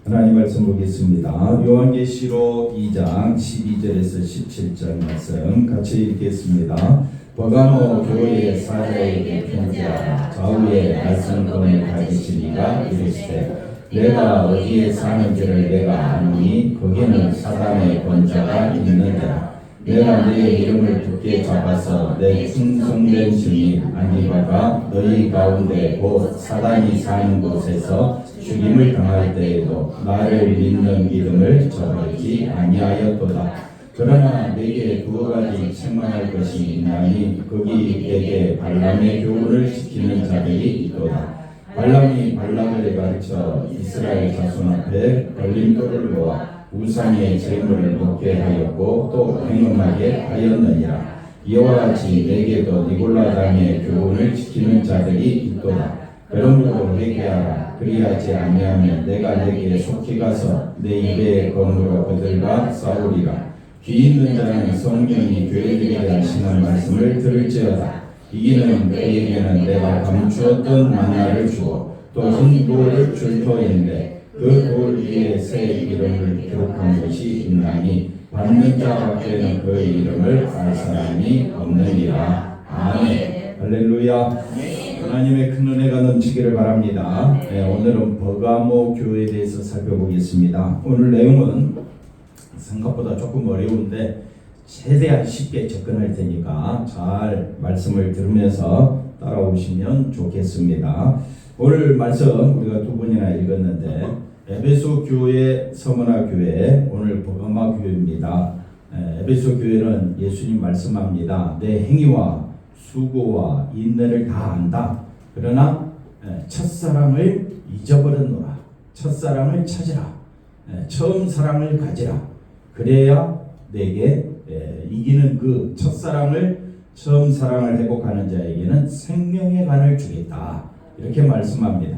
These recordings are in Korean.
하나님 말씀 보겠습니다. 요한계시록 2장 12절에서 17절 말씀 같이 읽겠습니다. 버가모 교회의 사자에게 편지하라. 좌우에 말씀권을 가지신 이가 이르시되 내가 어디에 사는지를 내가 아노니 거기는 사단의 권자가 있느니라. 내가 너의 이름을 굳게 잡아서 내 충성된 증인 안디바가 너희 가운데 곧 사단이 사는 곳에서 죽임을 당할 때에도 나를 믿는 믿음을 저버리지 아니하였도다. 그러나 내게 두어 가지 책망할 것이 있나니 거기 내게 발람의 교훈을 지키는 자들이 있도다. 발람이 발락을 가르쳐 이스라엘 자손 앞에 걸림돌을 놓아 우상의 제물을 먹게 하였고 또 행음하게 하였느니라. 이와 같이 내게도 니골라 당의 교훈을 지키는 자들이 있도다. 그러므로 회개하라. 그리하지 아니하면 내가 내게 속히 가서 내 입의 검으로 그들과 싸우리라. 귀 있는 자는 성령이 교회들에게 하시는 말씀을 들을지어다. 이기는 그에게는 내가 감추었던 만나를 주어 또 흰 돌을 줄 터인데 그 돌 위에 새 이름을 기록한 것이 있나니 받는 자 밖에는 그 이름을 알 사람이 없느니라. 아멘. 할렐루야. 하나님의 큰 은혜가 넘치기를 바랍니다. 오늘은 버가모 교회에 대해서 살펴보겠습니다. 오늘 내용은 생각보다 조금 어려운데 최대한 쉽게 접근할 테니까 잘 말씀을 들으면서 따라오시면 좋겠습니다. 오늘 말씀 우리가 두 번이나 읽었는데 에베소 교회, 서머나 교회, 오늘 버가마 교회입니다. 에베소 교회는 예수님 말씀합니다. 내 행위와 수고와 인내를 다 안다. 그러나 첫사랑을 잊어버렸노라. 첫사랑을 찾으라. 처음 사랑을 가지라. 그래야 내게 이기는 그 첫사랑을 처음 사랑을 회복하는 자에게는 생명의 간을 주겠다. 이렇게 말씀합니다.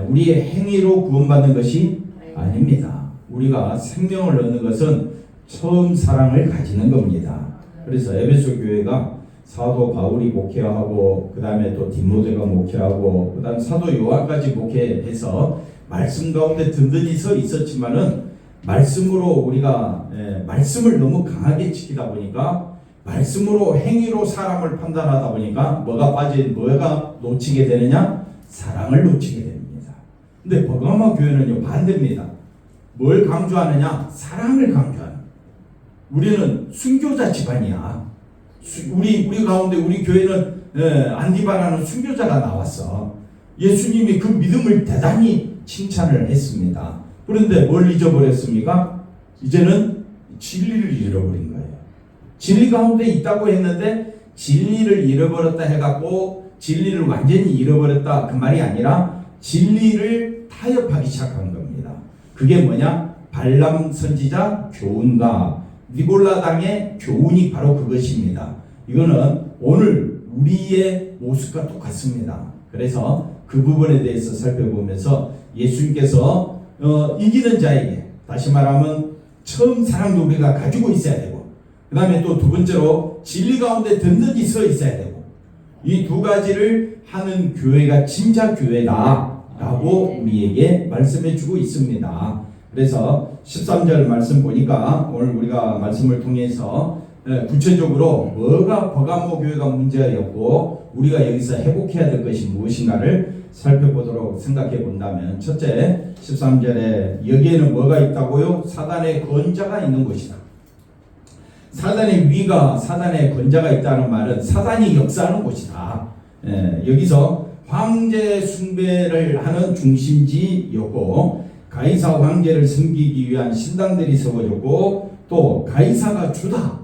우리의 행위로 구원받는 것이 아닙니다. 우리가 생명을 얻는 것은 처음 사랑을 가지는 겁니다. 그래서 에베소 교회가 사도 바울이 목회하고 그 다음에 또 디모데가 목회하고 그 다음 사도 요한까지 목회해서 말씀 가운데 든든히 서 있었지만은 말씀으로 우리가 말씀을 너무 강하게 지키다 보니까 말씀으로 행위로 사람을 판단하다 보니까 뭐가 놓치게 되느냐? 사랑을 놓치게 됩니다. 근데 버가마 교회는요 반대입니다. 뭘 강조하느냐? 사랑을 강조하는. 우리는 순교자 집안이야. 우리 가운데 우리 교회는 안디바라는 순교자가 나왔어. 예수님이 그 믿음을 대단히 칭찬을 했습니다. 그런데 뭘 잊어버렸습니까? 이제는 진리를 잃어버린 거예요. 진리 가운데 있다고 했는데 진리를 잃어버렸다 해갖고 진리를 완전히 잃어버렸다 그 말이 아니라 진리를 타협하기 시작한 겁니다. 그게 뭐냐? 발람 선지자 교훈과 니골라 당의 교훈이 바로 그것입니다. 이거는 오늘 우리의 모습과 똑같습니다. 그래서 그 부분에 대해서 살펴보면서 예수님께서 이기는 자에게, 다시 말하면 처음 사랑도 우리가 가지고 있어야 되고 그 다음에 또 두 번째로 진리 가운데 든든히 서 있어야 되고 이 두 가지를 하는 교회가 진짜 교회다 라고 우리에게 말씀해 주고 있습니다. 그래서 13절 말씀 보니까 오늘 우리가 말씀을 통해서 구체적으로 뭐가 버가모 교회가 문제였고 우리가 여기서 회복해야 될 것이 무엇인가를 살펴보도록 생각해 본다면, 첫째 13절에 여기에는 뭐가 있다고요? 사단의 권자가 있는 것이다. 사단의 위가, 사단의 권자가 있다는 말은 사단이 역사하는 곳이다. 여기서 황제 숭배를 하는 중심지였고 가이사 황제를 섬기기 위한 신당들이 세워졌고 또 가이사가 주다,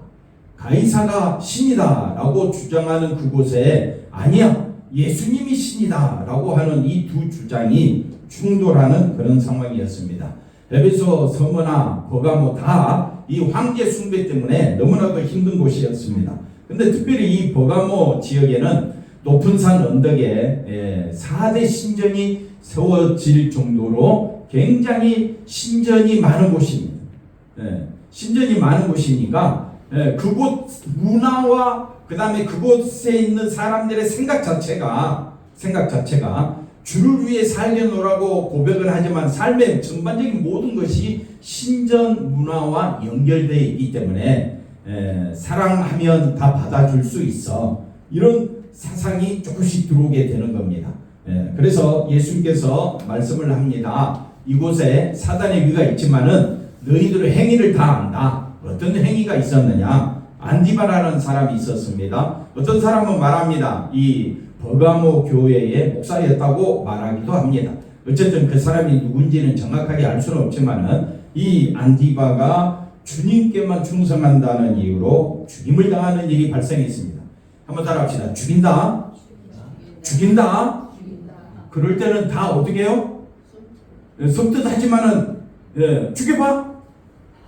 가이사가 신이다 라고 주장하는 그곳에 아니야 예수님이 신이다 라고 하는 이 두 주장이 충돌하는 그런 상황이었습니다. 에베소, 서머나, 버가모 다 이 황제 숭배 때문에 너무나도 힘든 곳이었습니다. 근데 특별히 이 버가모 지역에는 높은 산 언덕에 4대 신전이 세워질 정도로 굉장히 신전이 많은 곳입니다. 신전이 많은 곳이니까 그곳 문화와 그 다음에 그곳에 있는 사람들의 생각 자체가 주를 위해 살려노라고 고백을 하지만 삶의 전반적인 모든 것이 신전 문화와 연결되어 있기 때문에 사랑하면 다 받아줄 수 있어. 이런 사상이 조금씩 들어오게 되는 겁니다. 그래서 예수님께서 말씀을 합니다. 이곳에 사단의 위가 있지만은 너희들의 행위를 다 안다. 어떤 행위가 있었느냐? 안디바라는 사람이 있었습니다. 어떤 사람은 말합니다. 이 버가모 교회의 목사였다고 말하기도 합니다. 어쨌든 그 사람이 누군지는 정확하게 알 수는 없지만은 이 안디바가 주님께만 충성한다는 이유로 죽임을 당하는 일이 발생했습니다. 한번 따라합시다. 죽인다. 죽인다. 그럴 때는 다 어떻게 해요? 섬뜩하지만은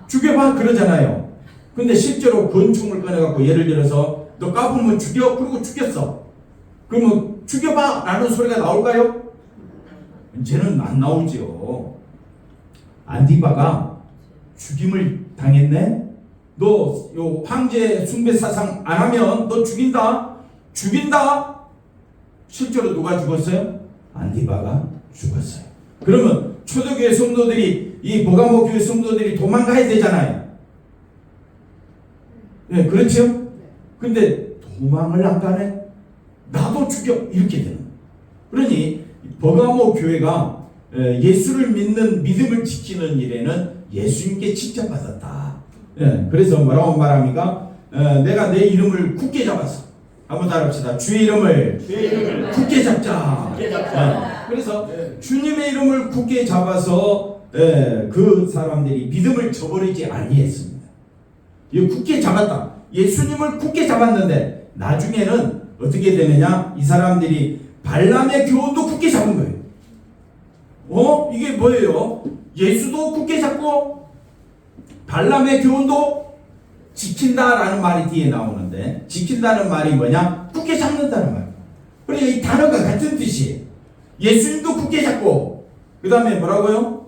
죽여봐 그러잖아요. 근데 실제로 권총을 꺼내갖고 예를 들어서 너 까불면 죽여. 그리고 죽였어. 그러면 죽여봐 라는 소리가 나올까요? 이제는 안 나오죠. 안디바가 죽임을 당했네. 너 요 황제 숭배 사상 안 하면 너 죽인다. 실제로 누가 죽었어요? 안디바가 죽었어요. 그러면 초대교회 성도들이 이 버가모 교회 성도들이 도망가야 되잖아요. 네, 그렇죠? 근데 도망을 안 가네. 나도 죽여 이렇게 되는. 그러니 버가모 교회가 예수를 믿는 믿음을 지키는 일에는 예수님께 칭찬받았다. 그래서 뭐라고 말합니까? 내가 내 이름을 굳게 잡았어. 한번 따라합시다. 주의 이름을 굳게 잡자. 그래서 주님의 이름을 굳게 잡아서 그 사람들이 믿음을 저버리지 아니했습니다. 이 굳게 잡았다. 예수님을 굳게 잡았는데 나중에는 어떻게 되느냐? 이 사람들이 발람의 교훈도 굳게 잡은 거예요. 이게 뭐예요? 예수도 굳게 잡고 발람의 교훈도 지킨다라는 말이 뒤에 나오는데, 지킨다는 말이 뭐냐? 굳게 잡는다는 말. 그러니까 이 단어가 같은 뜻이에요. 예수님도 굳게 잡고, 그 다음에 뭐라고요?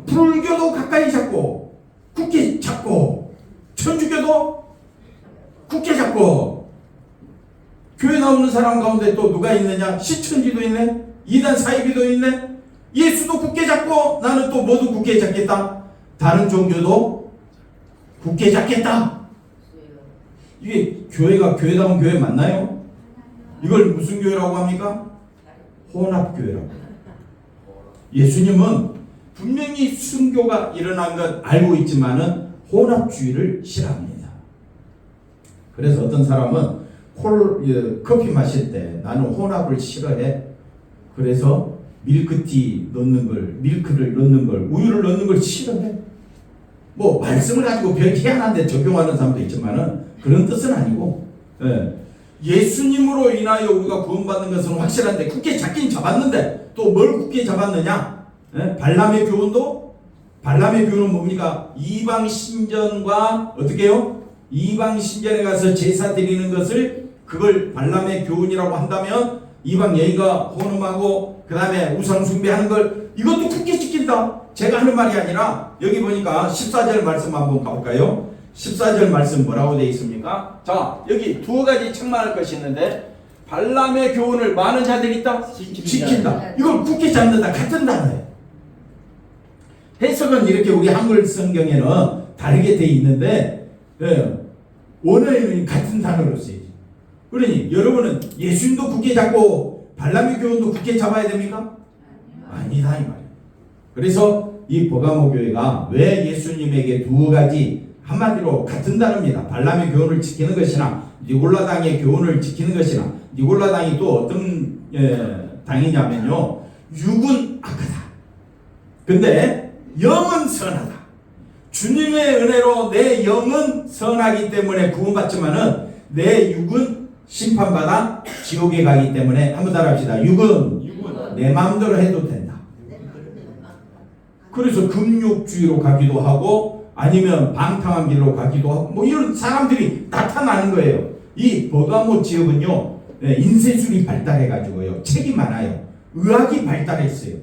불교도 가까이 잡고, 굳게 잡고, 천주교도 굳게 잡고, 교회 나오는 사람 가운데 또 누가 있느냐? 시천지도 있네? 이단 사이비도 있네? 예수도 굳게 잡고, 나는 또 모두 굳게 잡겠다. 다른 종교도 굳게 잡겠다. 이게 교회가 교회다운 교회 맞나요? 이걸 무슨 교회라고 합니까? 혼합교회라고. 예수님은 분명히 순교가 일어난 것 알고 있지만은 혼합주의를 싫어합니다. 그래서 어떤 사람은 커피 마실 때 나는 혼합을 싫어해. 그래서 밀크티 넣는 걸, 밀크를 넣는 걸, 우유를 넣는 걸 싫어해. 뭐 말씀을 가지고 별 희한한데 적용하는 사람도 있지만은 그런 뜻은 아니고, 예수님으로 인하여 우리가 구원받는 것은 확실한데 굳게 잡긴 잡았는데 또 뭘 굳게 잡았느냐? 발람의 교훈도, 발람의 교훈은 뭡니까? 이방 신전과 어떻게 해요? 이방 신전에 가서 제사 드리는 것을 그걸 발람의 교훈이라고 한다면 이방 여인과 혼음하고 그 다음에 우상 숭배하는 걸 이것도 굳게 지킨다. 제가 하는 말이 아니라 여기 보니까 14절 말씀 한번 가볼까요? 14절 말씀 뭐라고 되어 있습니까? 자, 여기 두 가지 책망할 것이 있는데, 발람의 교훈을 많은 자들이 있다? 지킨다. 이걸 굳게 잡는다. 같은 단어예요. 해석은 이렇게 우리 한글 성경에는 다르게 되어 있는데, 원어에는 같은 단어로 쓰여요. 그러니 여러분은 예수님도 굳게 잡고 발람의 교훈도 굳게 잡아야 됩니까? 아니다 이 말이에요. 그래서 이 버가모 교회가 왜 예수님에게 두 가지, 한마디로 같은 단어입니다. 발람의 교훈을 지키는 것이나 니골라당의 교훈을 지키는 것이나, 니골라당이 또 어떤 당이냐면요, 육은 악하다. 근데 영은 선하다. 주님의 은혜로 내 영은 선하기 때문에 구원받지만은 내 육은 심판받아 지옥에 가기 때문에, 한번 따라합시다. 육은 내 마음대로 해도 된다. 그래서 금욕주의로 가기도 하고 아니면 방탕한 길로 가기도 하고 뭐 이런 사람들이 나타나는 거예요. 이 버가모 지역은요, 인쇄술이 발달해 가지고요, 책이 많아요. 의학이 발달했어요.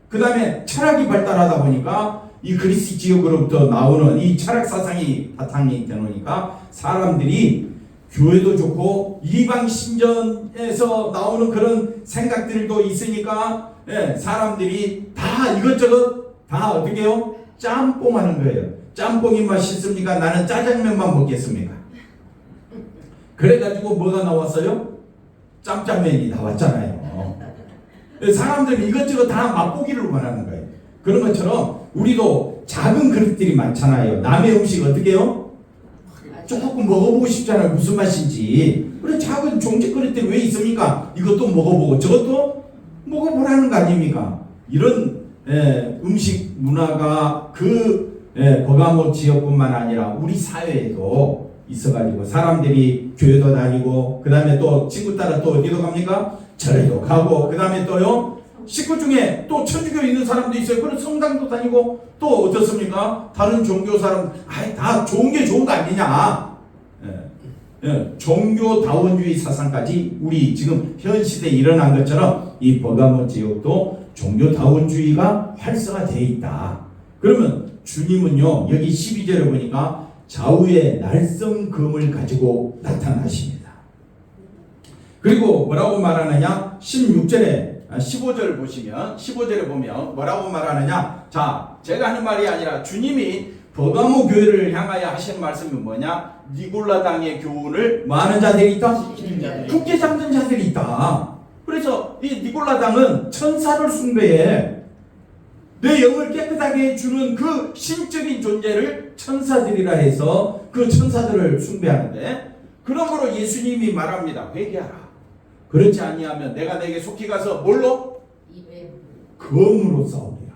그 다음에 철학이 발달하다 보니까 이 그리스 지역으로부터 나오는 이 철학 사상이 바탕이 되니까 사람들이 교회도 좋고 이방 신전에서 나오는 그런 생각들도 있으니까 사람들이 다 이것저것 다 어떻게 해요? 짬뽕 하는 거예요. 짬뽕이 맛있습니까? 나는 짜장면만 먹겠습니까? 그래가지고 뭐가 나왔어요? 짬짜면이 나왔잖아요. 사람들이 이것저것 다 맛보기를 원하는 거예요. 그런 것처럼 우리도 작은 그릇들이 많잖아요. 남의 음식 어떻게 해요? 조금 먹어보고 싶잖아요. 무슨 맛인지. 그래 작은 종지 그릇들이 왜 있습니까? 이것도 먹어보고 저것도 먹어보라는 거 아닙니까? 이런 음식 문화가 버가모 지역뿐만 아니라 우리 사회에도 있어가지고 사람들이 교회도 다니고 그 다음에 또 친구 따라 또 어디로 갑니까? 절에도 가고 그 다음에 또요 식구 중에 또 천주교 있는 사람도 있어요. 그런 성당도 다니고 또 어떻습니까? 다른 종교 사람 다 좋은 게 좋은 거 아니냐. 종교다원주의 사상까지 우리 지금 현 시대에 일어난 것처럼 이 버가모 지역도 종교다원주의가 활성화되어 있다. 그러면 주님은요 여기 12절에 보니까 좌우에 날성금을 가지고 나타나십니다. 그리고 뭐라고 말하느냐? 16절에 15절 보시면 15절에 보면 뭐라고 말하느냐? 자, 제가 하는 말이 아니라 주님이 버가모 교회를 향하여 하시는 말씀이 뭐냐? 니골라당의 교훈을 뭐 하는 자들이 있다? 굳게 잡는 자들이 있다. 그래서 이 니골라당은 천사를 숭배해. 내 영을 깨끗하게 해주는 그 신적인 존재를 천사들이라 해서 그 천사들을 숭배하는데, 그러므로 예수님이 말합니다. 회개하라. 그렇지 아니하면 내가 내게 속히 가서 뭘로? 검으로 싸우리라.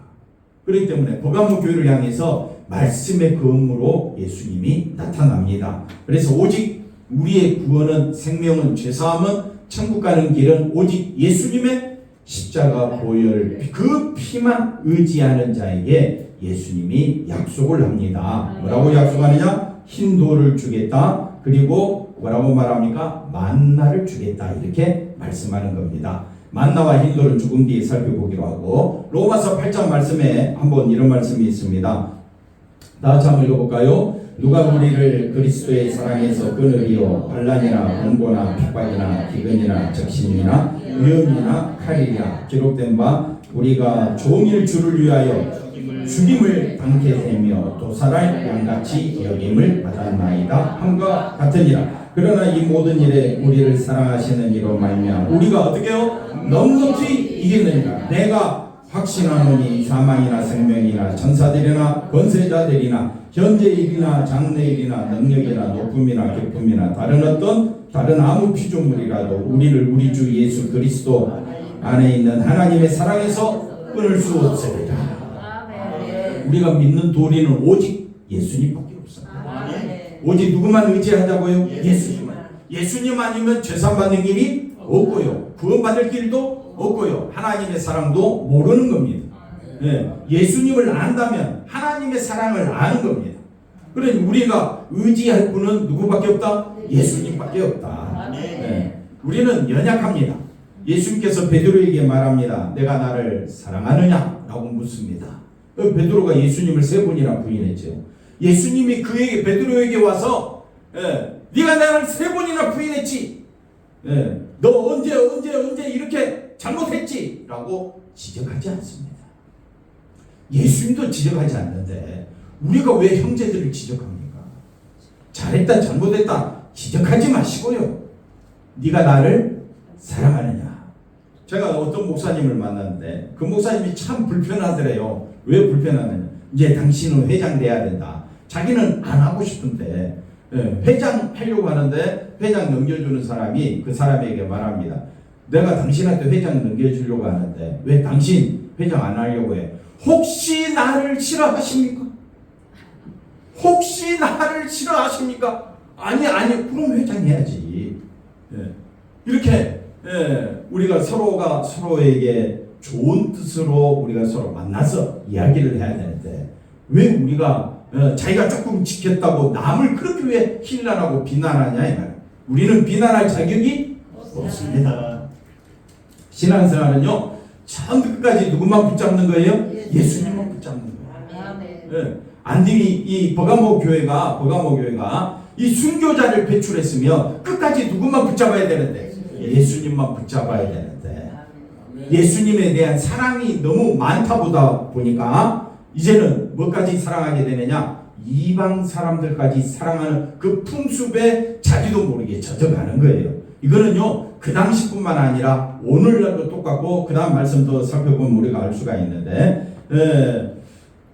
그렇기 때문에 버가모 교회를 향해서 말씀의 검으로 예수님이 나타납니다. 그래서 오직 우리의 구원은, 생명은, 죄사함은, 천국 가는 길은 오직 예수님의 십자가 보혈 그 피만 의지하는 자에게 예수님이 약속을 합니다. 뭐라고 약속하느냐? 흰 돌을 주겠다. 그리고 뭐라고 말합니까? 만나를 주겠다. 이렇게 말씀하는 겁니다. 만나와 흰 돌은 조금 뒤에 살펴보기로 하고, 로마서 8장 말씀에 한번 이런 말씀이 있습니다. 다 같이 한번 읽어볼까요? 누가 우리를 그리스도의 사랑에서 끊으리요? 반란이나 공고나 핍박이나 기근이나 적신이나 위험이나 칼이라. 기록된 바 우리가 종일 주를 위하여 죽임을 당케 되며 도살할 양같이 여김을 받았나이다 함과 같으니라. 그러나 이 모든 일에 우리를 사랑하시는 이로 말미암아 우리가 어떻게 해요? 넉넉히 이기느니라. 내가 확신하노니 사망이나 생명이나 천사들이나 권세자들이나 현재 일이나 장래 일이나 능력이나 높음이나 깊음이나 다른 아무 피조물이라도 우리를 우리 주 예수 그리스도 안에 있는 하나님의 사랑에서 끊을 수 없으리라. 우리가 믿는 도리는 오직 예수님밖에 없습니다. 오직 누구만 의지하자고요? 예수님만. 예수님 아니면 죄산 받는 길이 없고요, 구원받을 길도 없고요, 하나님의 사랑도 모르는 겁니다. 예수님을 안다면 하나님의 사랑을 아는 겁니다. 그러니 우리가 의지할 분은 누구밖에 없다? 예수님밖에 없다. 우리는 연약합니다. 예수님께서 베드로에게 말합니다. 내가 나를 사랑하느냐? 라고 묻습니다. 베드로가 예수님을 3번이나 부인했죠. 예수님이 그에게, 베드로에게 와서 네가 나를 3번이나 부인했지. 너 언제 이렇게 잘못했지? 라고 지적하지 않습니다. 예수님도 지적하지 않는데 우리가 왜 형제들을 지적합니까? 잘했다 잘못했다 지적하지 마시고요, 네가 나를 사랑하느냐. 제가 어떤 목사님을 만났는데 그 목사님이 참 불편하더래요. 왜 불편하느냐? 이제 당신은 회장 돼야 된다. 자기는 안 하고 싶은데 회장 하려고 하는데 회장 넘겨주는 사람이 그 사람에게 말합니다. 내가 당신한테 회장 넘겨주려고 하는데 왜 당신 회장 안 하려고 해? 혹시 나를 싫어하십니까? 혹시 나를 싫어하십니까? 아니 그럼 회장해야지. 이렇게 우리가 서로가 서로에게 좋은 뜻으로 우리가 서로 만나서 이야기를 해야 되는데 왜 우리가 자기가 조금 지켰다고 남을 그렇게 왜 힐난하고 비난하냐 이 말. 우리는 비난할 자격이 없습니다. 신앙생활은요 처음부터 끝까지 누구만 붙잡는 거예요? 예수님만 붙잡는 거예요. 안디미 이 버가모 교회가 이 순교자를 배출했으면 끝까지 누구만 붙잡아야 되는데? 예수님만 붙잡아야 되는데 예수님에 대한 사랑이 너무 많다 보다 보니까 이제는 뭐까지 사랑하게 되느냐? 이방 사람들까지 사랑하는 그 풍습에 자기도 모르게 젖어가는 거예요. 이거는요 그 당시뿐만 아니라 오늘날도 똑같고 그 다음 말씀도 살펴보면 우리가 알 수가 있는데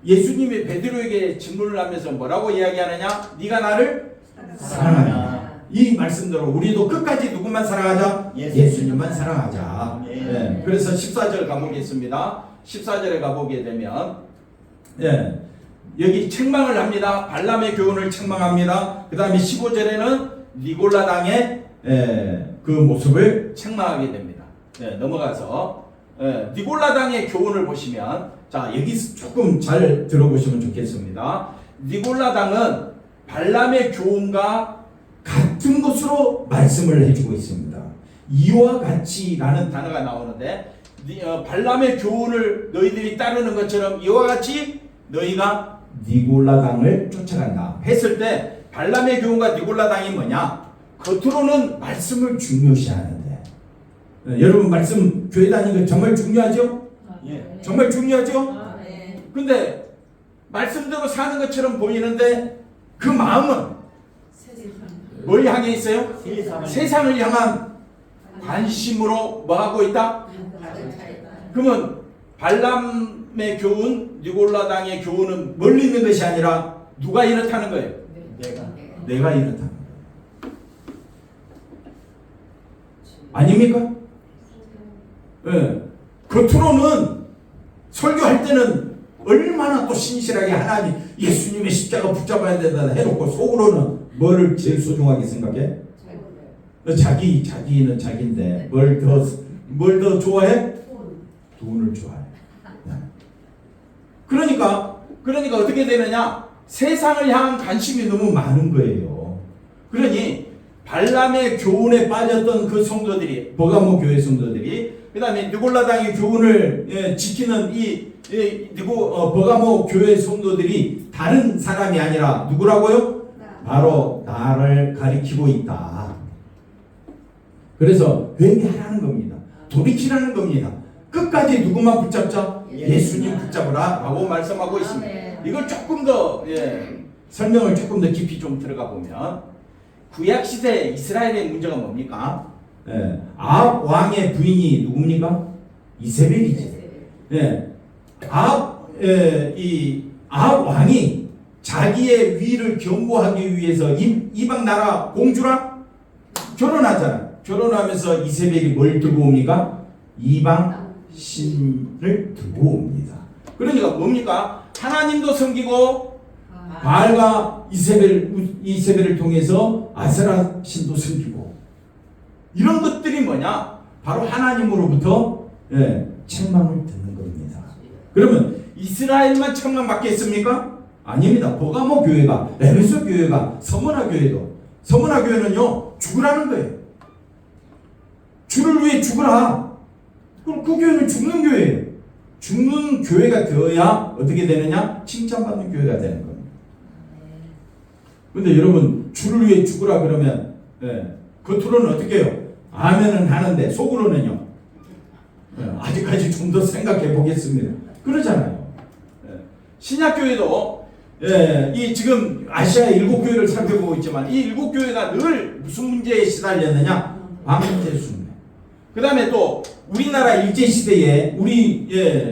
예수님이 베드로에게 질문을 하면서 뭐라고 이야기하느냐? 네가 나를 사랑하냐? 이 말씀대로 우리도 끝까지 누구만 사랑하자? 예수님만 사랑하자. 그래서 14절 가보겠습니다. 14절에 가보게 되면 여기 책망을 합니다. 발람의 교훈을 책망합니다. 그 다음에 15절에는 니골라 당의 그 모습을 책망하게 됩니다. 넘어가서 니골라 당의 교훈을 보시면 자 여기서 조금 잘 들어보시면 좋겠습니다. 니골라 당은 발람의 교훈과 같은 것으로 말씀을 해주고 있습니다. 이와 같이라는 단어가 나오는데 발람의 교훈을 너희들이 따르는 것처럼 이와 같이 너희가 니골라 당을 쫓아간다 했을 때 발람의 교훈과 니골라 당이 뭐냐? 겉으로는 말씀을 중요시하는데 여러분 말씀 교회 다니는 거 정말 중요하죠? 정말 중요하죠? 근데 말씀대로 사는 것처럼 보이는데 그 마음은 뭘 향해 있어요? 세상을 향한 관심으로 뭐 하고 있다? 그러면 발람의 교훈, 니골라 당의 교훈은 멀리 있는 것이 아니라 누가 이렇다는 거예요? 내가 이렇다는 거예요. 아닙니까? 겉으로는 설교할 때는 얼마나 또 신실하게 하나님 예수님의 십자가 붙잡아야 된다 해놓고 속으로는 뭐를 제일 소중하게 생각해? 자기는 자기인데 뭘 더 좋아해? 돈을 좋아해. 그러니까 어떻게 되느냐? 세상을 향한 관심이 너무 많은 거예요. 그러니 발람의 교훈에 빠졌던 그 성도들이 버가모 교회 성도들이 그 다음에 니골라 당의 교훈을 지키는 버가모 교회 성도들이 다른 사람이 아니라 누구라고요? 바로 나를 가리키고 있다. 그래서 회개하라는 겁니다. 돌이키라는 겁니다. 끝까지 누구만 붙잡자? 예수님 붙잡으라 라고 말씀하고 있습니다. 이걸 조금 더 설명을 조금 더 깊이 좀 들어가 보면 구약시대 이스라엘의 문제가 뭡니까? 아합 왕의 부인이 누굽니까? 이세벨이지. 아합 왕이 자기의 위를 견고하기 위해서 이방 나라 공주랑 결혼하잖아. 결혼하면서 이세벨이 뭘 들고 옵니까? 이방 신을 들고 옵니다. 그러니까 뭡니까? 하나님도 섬기고 바알과 이세벨을 통해서 아세라 신도 섬기고 이런 것들이 뭐냐? 바로 하나님으로부터 책망을 듣는 겁니다. 그러면 이스라엘만 책망받겠습니까? 아닙니다. 버가모 교회가, 에베소 교회가, 서머나 교회도 서머나 교회는요 죽으라는 거예요. 주를 위해 죽으라. 그럼 그 교회는 죽는 교회예요. 죽는 교회가 되어야 어떻게 되느냐? 칭찬받는 교회가 되는 겁니다. 근데 여러분 주를 위해 죽으라 그러면 겉으로는 어떻게 해요? 아멘은 하는데 속으로는요 아직까지 좀 더 생각해 보겠습니다. 그러잖아요. 신약교회도 이 지금 아시아의 7교회를 살펴보고 있지만 이 7교회가 늘 무슨 문제에 시달렸느냐? 방제 숭배. 그 다음에 또 우리나라 일제시대에 우리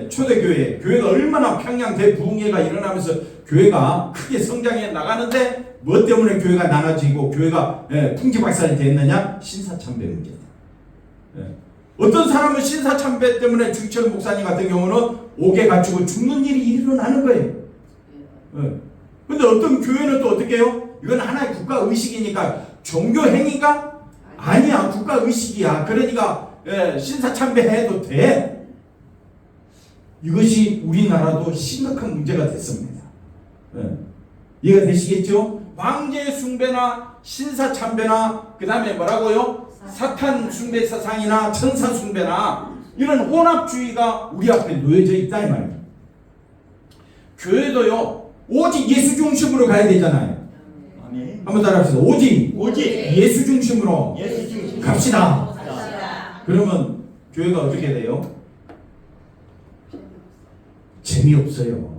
초대교회가 얼마나 평양 대부흥회가 일어나면서 교회가 크게 성장해 나가는데 뭐 때문에 교회가 나눠지고 교회가 풍지박산이 됐느냐? 신사참배 문제다. 어떤 사람은 신사참배 때문에 주기철 목사님 같은 경우는 옥에 갇히고 죽는 일이 일어나는 거예요. 근데 어떤 교회는 또 어떻게 해요? 이건 하나의 국가의식이니까 종교행위가 아니야. 국가의식이야. 그러니까 신사참배해도 돼. 이것이 우리나라도 심각한 문제가 됐습니다. 이해가 되시겠죠? 황제 숭배나 신사참배나 그 다음에 뭐라고요? 사탄 숭배 사상이나 천사 숭배나 이런 혼합주의가 우리 앞에 놓여져 있다 이 말이에요. 교회도요 오직 예수 중심으로 가야 되잖아요. 한번 따라합시다. 오직 오직 예수 중심으로 예수 중심 갑시다. 그러면 교회가 어떻게 돼요? 재미없어요.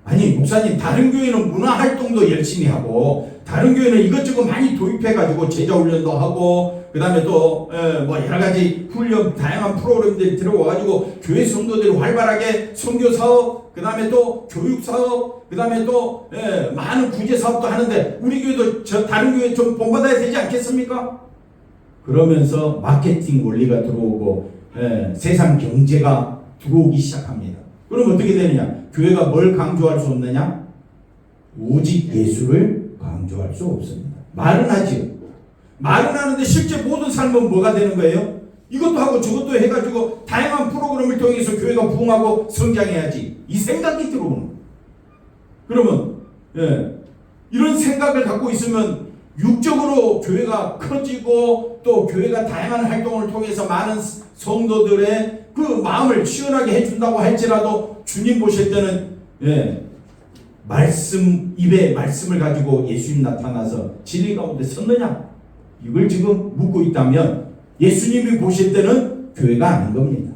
아니 목사님 다른 교회는 문화활동도 열심히 하고 다른 교회는 이것저것 많이 도입해가지고 제자훈련도 하고 그 다음에 또 뭐 여러가지 훈련 다양한 프로그램들이 들어와가지고 교회 성도들이 활발하게 선교사업 그 다음에 또 교육사업 그 다음에 또 많은 구제사업도 하는데 우리 교회도 저 다른 교회 좀 본받아야 되지 않겠습니까? 그러면서 마케팅 원리가 들어오고 세상 경제가 들어오기 시작합니다. 그럼 어떻게 되느냐? 교회가 뭘 강조할 수 없느냐? 오직 예수를 강조할 수 없습니다. 말은 하지요. 말은 하는데 실제 모든 삶은 뭐가 되는 거예요? 이것도 하고 저것도 해가지고 다양한 프로그램을 통해서 교회가 부흥하고 성장해야지. 이 생각이 들어오는 거예요. 그러면 이런 생각을 갖고 있으면 육적으로 교회가 커지고 또 교회가 다양한 활동을 통해서 많은 성도들의 그 마음을 시원하게 해준다고 할지라도 주님 보실 때는 말씀 입에 말씀을 가지고 예수님 나타나서 진리 가운데 섰느냐 이걸 지금 묻고 있다면 예수님이 보실 때는 교회가 아닌 겁니다.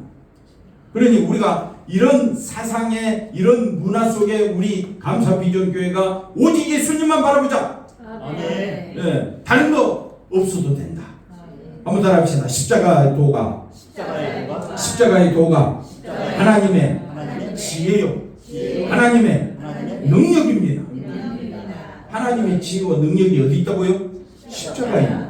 그러니 우리가 이런 사상의 이런 문화 속에 우리 감사비전교회가 오직 예수님만 바라보자. 아멘. 다른 거 없어도 된다. 한번 따라합시다. 십자가의 도가 십자가의 도가 하나님의 지혜요. 하나님의 능력입니다. 하나님의 지혜와 능력이 어디 있다고요? 십자가입니다.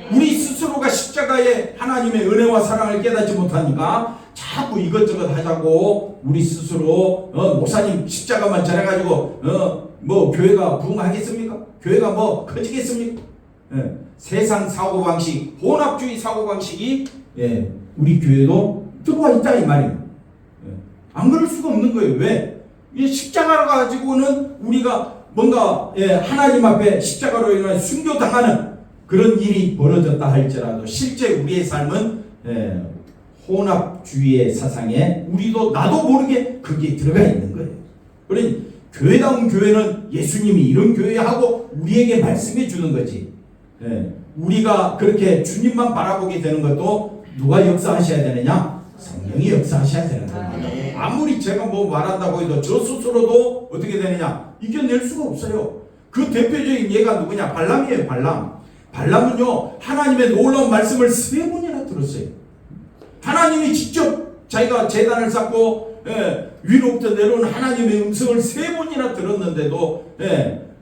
우리 스스로가 십자가의 하나님의 은혜와 사랑을 깨닫지 못하니까 자꾸 이것저것 하자고 우리 스스로 목사님 십자가만 잘해가지고 뭐 교회가 부흥하겠습니까? 교회가 뭐 커지겠습니까? 세상 사고방식, 혼합주의 사고방식이 우리 교회도 들어와 있다 이 말이에요. 안 그럴 수가 없는 거예요. 왜? 이 십자가를 가지고는 우리가 뭔가 하나님 앞에 십자가로 인해 순교당하는 그런 일이 벌어졌다 할지라도 실제 우리의 삶은 혼합주의의 사상에 우리도 나도 모르게 그게 들어가 있는 거예요. 그러니 교회다운 교회는 예수님이 이런 교회하고 우리에게 말씀해 주는 거지. 우리가 그렇게 주님만 바라보게 되는 것도 누가 역사하셔야 되느냐? 성령이 역사하셔야 되는 겁니다. 아무리 제가 뭐 말한다고 해도 저 스스로도 어떻게 되느냐? 이겨낼 수가 없어요. 그 대표적인 예가 누구냐? 발람이에요. 발람은요 하나님의 놀라운 말씀을 3번이나 들었어요. 하나님이 직접 자기가 제단을 쌓고 위로부터 내려온 하나님의 음성을 3번이나 들었는데도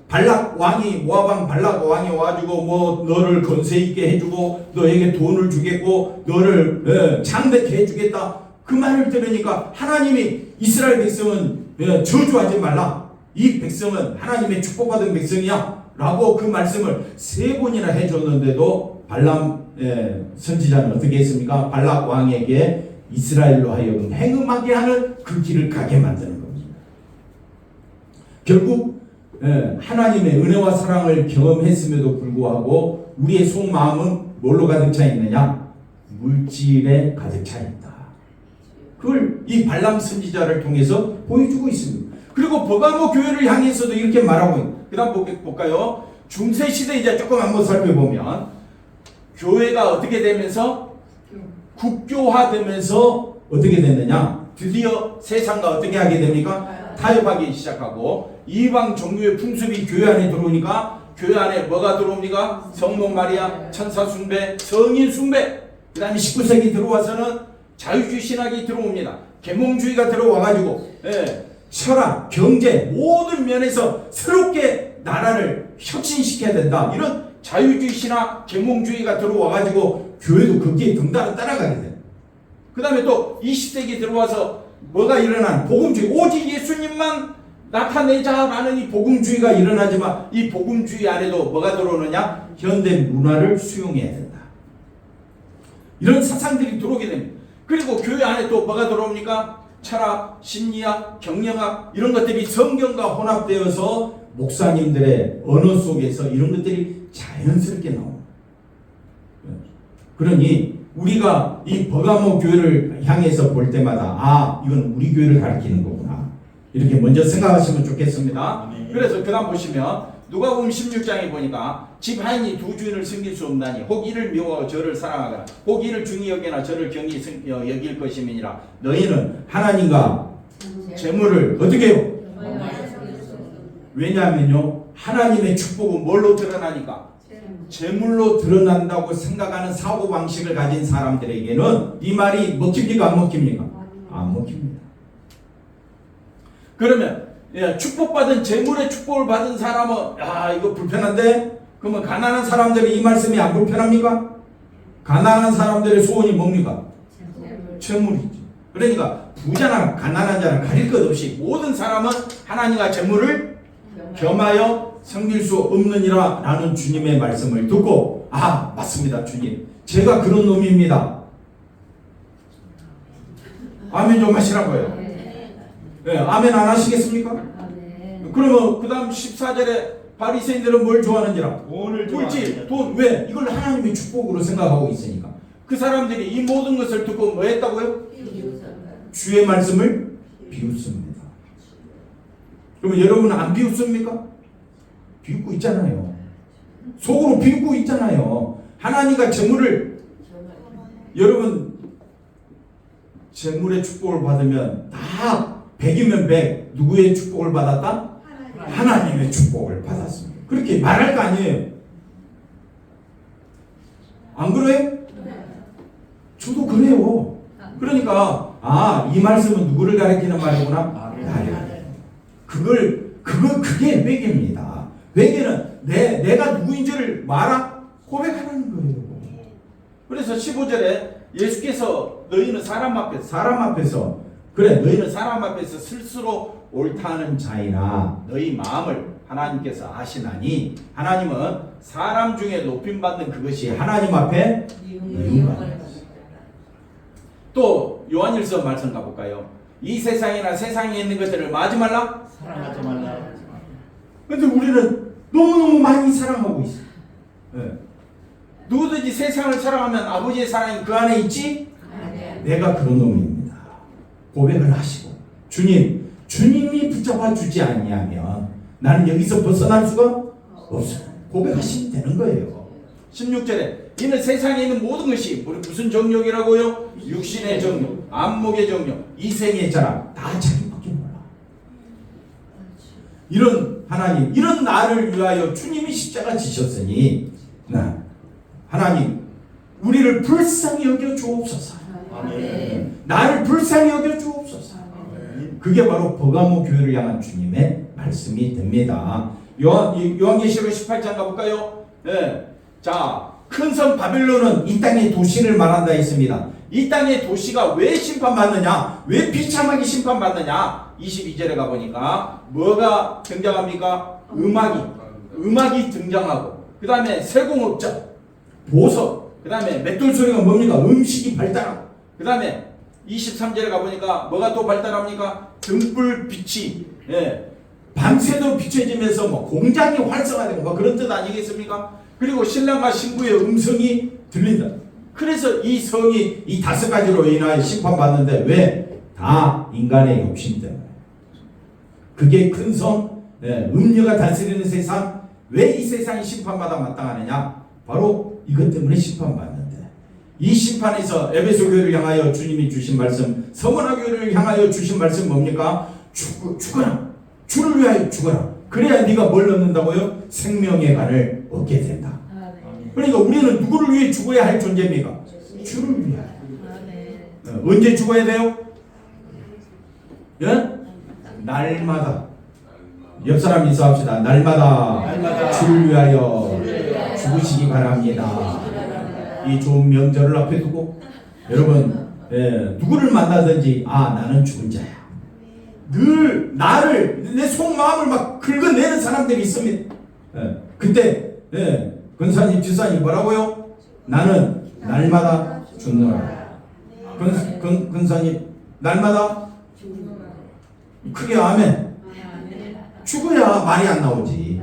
발락 왕이 모압 왕 발락 왕이 와가지고 뭐 너를 건세 있게 해주고 너에게 돈을 주겠고 너를 창대케 해주겠다 그 말을 들으니까 하나님이 이스라엘 백성은 저주하지 말라 이 백성은 하나님의 축복받은 백성이야 라고 그 말씀을 3번이나 해줬는데도 발람 선지자는 어떻게 했습니까? 발락 왕에게 이스라엘로 하여금 행음하게 하는 그 길을 가게 만드는 겁니다. 결국 하나님의 은혜와 사랑을 경험했음에도 불구하고 우리의 속마음은 뭘로 가득 차 있느냐? 물질에 가득 차 있다. 그걸 이 발람 선지자를 통해서 보여주고 있습니다. 그리고 버가모 교회를 향해서도 이렇게 말하고 있습니다. 그 다음 볼까요? 중세시대 이제 조금 한번 살펴보면 교회가 어떻게 되면서 국교화되면서 어떻게 됐느냐? 드디어 세상과 어떻게 하게 됩니까? 타협하기 시작하고 이방 종교의 풍습이 교회 안에 들어오니까 교회 안에 뭐가 들어옵니까? 성모 마리아, 천사 숭배, 성인 숭배. 그 다음에 19세기 들어와서는 자유주의 신학이 들어옵니다. 계몽주의가 들어와가지고 철학, 경제 모든 면에서 새롭게 나라를 혁신시켜야 된다. 이런 자유주의 신학, 계몽주의가 들어와가지고 교회도 거기에 등단을 따라가게 돼요. 그 다음에 또 20세기 들어와서 뭐가 일어난 복음주의, 오직 예수님만 나타내자라는 이 복음주의가 일어나지만 이 복음주의 안에도 뭐가 들어오느냐? 현대 문화를 수용해야 된다. 이런 사상들이 들어오게 됩니다. 그리고 교회 안에 또 뭐가 들어옵니까? 철학, 심리학, 경영학 이런 것들이 성경과 혼합되어서 목사님들의 언어 속에서 이런 것들이 자연스럽게 나옵니다. 그러니 우리가 이 버가모 교회를 향해서 볼 때마다 이건 우리 교회를 가리키는 거구나 이렇게 먼저 생각하시면 좋겠습니다. 그래서 그 다음 보시면 누가복음 16장에 보니까 집 하인이 두 주인을 섬길 수 없나니 혹 이를 미워하고 저를 사랑하거나 혹 이를 중히 여기나 저를 경히 여길 것임이니라. 너희는 하나님과 재물을 어떻게 해요? 왜냐하면요, 하나님의 축복은 뭘로 드러나니까? 재물로 드러난다고 생각하는 사고방식을 가진 사람들에게는 이 말이 먹힙니까 안 먹힙니까? 안 먹힙니다. 그러면 축복받은 재물의 축복을 받은 사람은 이거 불편한데? 그러면 가난한 사람들이 이 말씀이 안 불편합니까? 가난한 사람들의 소원이 뭡니까? 재물이지. 그러니까 부자나 가난한 자는 가릴 것 없이 모든 사람은 하나님과 재물을 겸하여 섬길 수 없느니라 라는 주님의 말씀을 듣고 맞습니다 주님, 제가 그런 놈입니다. 아멘 좀 하시라고요. 네, 아멘 안 하시겠습니까? 그러면 그 다음 14절에 바리새인들은 뭘 좋아하는지라? 돈을 꿀지, 돈. 왜? 이걸 하나님의 축복으로 생각하고 있으니까. 그 사람들이 이 모든 것을 듣고 뭐 했다고요? 주의 말씀을 비웃습니다. 그러면 여러분은 안 비웃습니까? 비웃고 있잖아요. 속으로 비웃고 있잖아요. 하나님과 재물을, 여러분 재물의 축복을 받으면 다 100이면 100 누구의 축복을 받았다? 하나님의 축복을 받았습니다. 그렇게 말할 거 아니에요. 안 그래요? 저도 그래요. 그러니까 이 말씀은 누구를 가리키는 말이구나? 나를. 그게 회개입니다. 회개는 내가 누구인지를 고백하는 거예요. 그래서 15절에 예수께서 너희는 사람 앞에서 그래 너희는 사람 앞에서 스스로 옳다는 자이나 너희 마음을 하나님께서 아시나니 하나님은 사람 중에 높임받는 그것이 하나님 앞에 미움받는 것이다. 또 요한일서 말씀 가볼까요? 이 세상이나 세상에 있는 것들을 마지 말라? 사랑하지 말라. 근데 우리는 너무너무 많이 사랑하고 있어요. 네. 누구든지 세상을 사랑하면 아버지의 사랑이 그 안에 있지? 내가 그런 놈입니다. 고백을 하시고 주님이 붙잡아 주지 않냐면 나는 여기서 벗어날 수가 없어요. 고백하시면 되는 거예요. 16절에 이는 세상에 있는 모든 것이 무슨 정욕이라고요? 육신의 정욕, 안목의 정욕, 이생의 자랑 다 자기밖에 몰라. 이런 하나님, 이런 나를 위하여 주님이 십자가 지셨으니 하나님 우리를 불쌍히 여겨 주옵소서. 아멘. 나를 불쌍히 여겨 주옵소서. 그게 바로 버가모 교회를 향한 주님의 말씀이 됩니다. 요한계시록 18장 가볼까요? 네. 자, 큰 성 바빌론은 이 땅의 도시를 말한다 했습니다. 이 땅의 도시가 왜 심판받느냐? 왜 비참하게 심판받느냐? 22절에 가보니까 뭐가 등장합니까? 음악이 등장하고 그 다음에 세공업자, 보석, 그 다음에 맷돌 소리가 뭡니까? 음식이 발달하고 그 다음에 23절에 가보니까 뭐가 또 발달합니까? 등불빛이 밤새도록 비춰지면서 공장이 활성화되고 그런 뜻 아니겠습니까? 그리고 신랑과 신부의 음성이 들린다. 그래서 이 성이 이 5가지로 인하여 심판받는데 왜? 다 인간의 욕심 때문에. 그게 큰 성, 음녀가 다스리는 세상. 왜 이 세상이 심판받아 마땅하느냐? 바로 이것 때문에 심판받는데 이 심판에서 에베소 교회를 향하여 주님이 주신 말씀, 서머나 교회를 향하여 주신 말씀 뭡니까? 죽어라. 주를 위하여 죽어라. 그래야 네가 뭘 얻는다고요? 생명의 간을 얻게 된다. 그러니까 우리는 누구를 위해 죽어야 할 존재입니까? 주를 위하여. 언제 죽어야 돼요? 날마다. 옆 사람 인사합시다. 날마다 주를 위하여 죽으시기 바랍니다. 이 좋은 명절을 앞에 두고 여러분 누구를 만나든지 나는 죽은 자야. 늘 나를 내 속마음을 막 긁어내는 사람들이 있습니다. 그때 권사님 지사님 뭐라고요? 나는 날마다 죽노라. 권사님 날마다 크게 아멘. 죽어야 말이 안 나오지.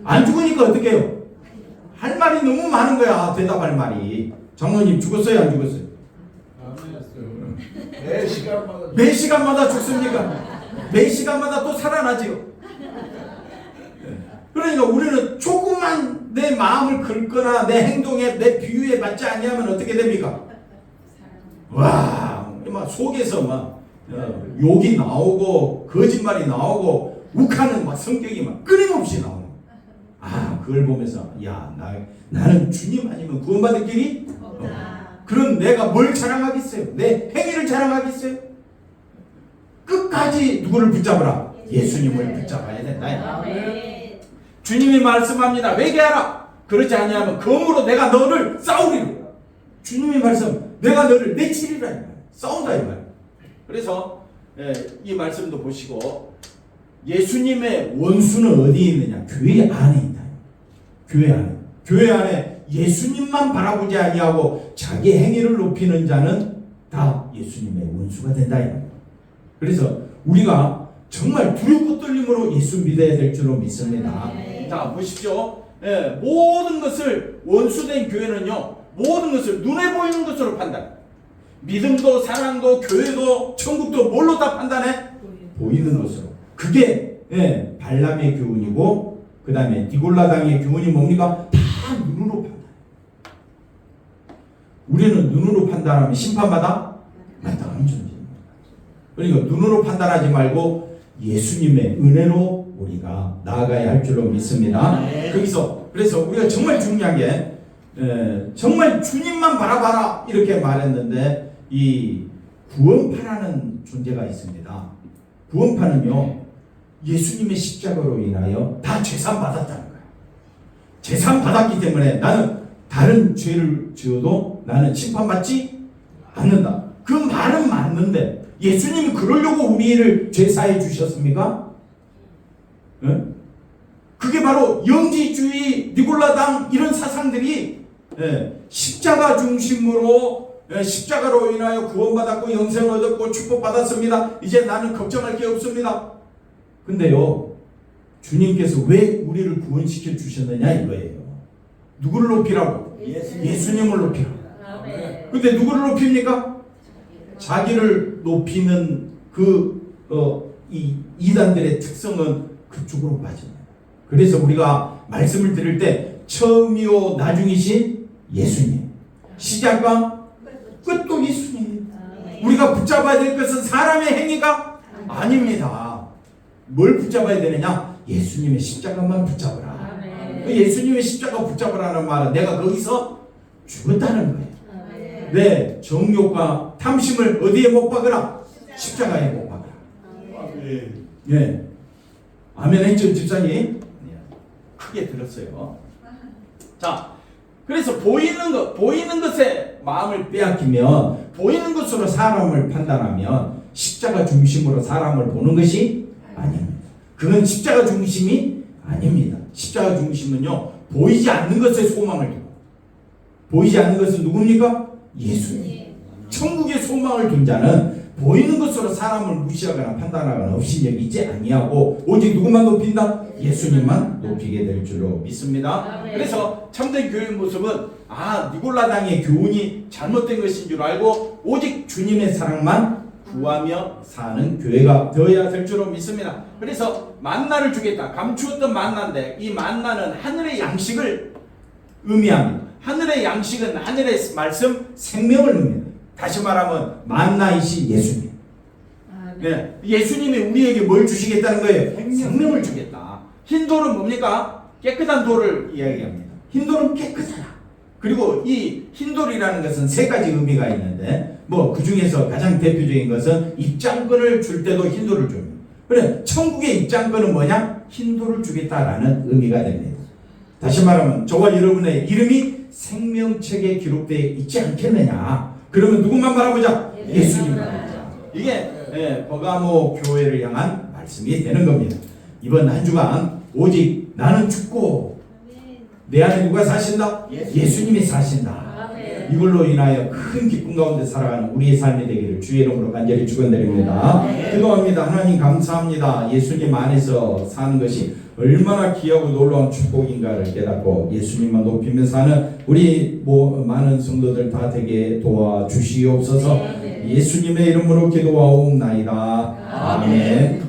안 죽으니까 어떻게 해요? 할 말이 너무 많은 거야. 대답할 말이. 장로님 죽었어요 안 죽었어요? 매 시간마다 죽습니까? 매 시간마다 또 살아나지요. 그러니까 우리는 조금만 내 마음을 긁거나 내 행동에 내 비유에 맞지 아니하면 어떻게 됩니까? 와, 막 속에서 막 욕이 나오고 거짓말이 나오고 욱하는 막 성격이 막 끊임없이 나오는. 아, 그걸 보면서 나는 주님 아니면 구원받을 길이 없다. 그럼 내가 뭘 자랑하겠어요? 내 행위를 자랑하겠어요? 끝까지 누구를 붙잡으라? 예수님을 붙잡아야 된다. 주님이 말씀합니다. 회개하라. 그렇지 아니하면 검으로 내가 너를 싸우리라. 주님이 말씀, 내가 너를 내치리라. 싸운다 이 말. 그래서 이 말씀도 보시고 예수님의 원수는 어디에 있느냐? 교회 안에 있다. 교회 안에. 교회 안에 예수님만 바라보지 아니하고 자기 행위를 높이는 자는 다 예수님의 원수가 된다. 그래서 우리가 정말 두렵고 떨림으로 예수 믿어야 될 줄로 믿습니다. 자, 보십시오. 모든 것을 원수된 교회는요, 모든 것을 눈에 보이는 것으로 판단. 믿음도 사랑도 교회도 천국도 뭘로 다 판단해? 보이는 것으로. 그게 발람의 교훈이고, 그 다음에 니골라당의 교훈이 뭡니까? 다 눈으로 판단. 우리는 눈으로 판단하면 심판받아? 마땅한 존재입니다. 그러니까 눈으로 판단하지 말고 예수님의 은혜로 우리가 나아가야 할 줄로 믿습니다. 그래서 우리가 정말 중요한 게 정말 주님만 바라봐라 이렇게 말했는데, 이 구원파라는 존재가 있습니다. 구원파는요, 예수님의 십자가로 인하여 다 제산 받았다는 거예요. 제산 받았기 때문에 나는 다른 죄를 지어도 나는 심판받지 않는다. 그 말은 맞는데 예수님이 그러려고 우리를 죄사해 주셨습니까? 그게 바로 영지주의, 니골라당 이런 사상들이 십자가 중심으로 십자가로 인하여 구원받았고 영생을 얻었고 축복받았습니다. 이제 나는 걱정할 게 없습니다. 근데요, 주님께서 왜 우리를 구원시켜 주셨느냐 이거예요. 누구를 높이라고? 예수님을 높이라고. 근데 누구를 높입니까? 자기를 높이는 이 이단들의 특성은 그쪽으로 빠집니다. 그래서 우리가 말씀을 드릴 때 처음이요 나중이신 예수님, 시작과 끝도 예수님. 우리가 붙잡아야 될 것은 사람의 행위가 아닙니다. 뭘 붙잡아야 되느냐? 예수님의 십자가만 붙잡으라. 그 예수님의 십자가 붙잡으라는 말은 내가 거기서 죽었다는 거예요. 내 정욕과 탐심을 어디에 못 박으라? 십자가에 못 박으라. 아멘 했죠, 집사님? 크게 들었어요. 자, 그래서 보이는 것에 마음을 빼앗기면, 보이는 것으로 사람을 판단하면 십자가 중심으로 사람을 보는 것이 아닙니다. 그건 십자가 중심이 아닙니다. 십자가 중심은요, 보이지 않는 것에 소망을 두고, 보이지 않는 것은 누굽니까? 예수님. 천국의 소망을 둔 자는 보이는 것으로 사람을 무시하거나 판단하거나 없이 여기지 아니하고 오직 누구만 높인다? 예수님만 높이게 될 줄로 믿습니다. 그래서 참된 교회의 모습은 니골라당의 교훈이 잘못된 것인 줄 알고 오직 주님의 사랑만 구하며 사는 교회가 되어야 될 줄로 믿습니다. 그래서 만나를 주겠다. 감추었던 만나인데 이 만나는 하늘의 양식을 의미합니다. 하늘의 양식은 하늘의 말씀, 생명을 의미합니다. 다시 말하면 만나이신 예수님. 예수님이 우리에게 뭘 주시겠다는 거예요? 생명을 주겠다. 흰 돌은 뭡니까? 깨끗한 돌을 이야기합니다. 흰 돌은 깨끗하다. 그리고 이 흰 돌이라는 것은 세 가지 의미가 있는데, 그 중에서 가장 대표적인 것은 입장권을 줄 때도 흰 돌을 줍니다. 그래, 천국의 입장권은 뭐냐? 흰 돌을 주겠다라는 의미가 됩니다. 다시 말하면 저와 여러분의 이름이 생명책에 기록되어 있지 않겠느냐? 그러면 누구만 바라보자? 예수님만 바라보자. 이게 버가모 교회를 향한 말씀이 되는 겁니다. 이번 한 주간 오직 나는 죽고 내 안에 누가 사신다? 예수님이 사신다. 이걸로 인하여 큰 기쁨 가운데 살아가는 우리의 삶이 되기를 주의 이름으로 간절히 축원드립니다. 기도합니다. 하나님 감사합니다. 예수님 안에서 사는 것이 얼마나 귀하고 놀라운 축복인가를 깨닫고 예수님만 높이며 사는 우리 많은 성도들 다 되게 도와주시옵소서. 예수님의 이름으로 기도하옵나이다. 아멘.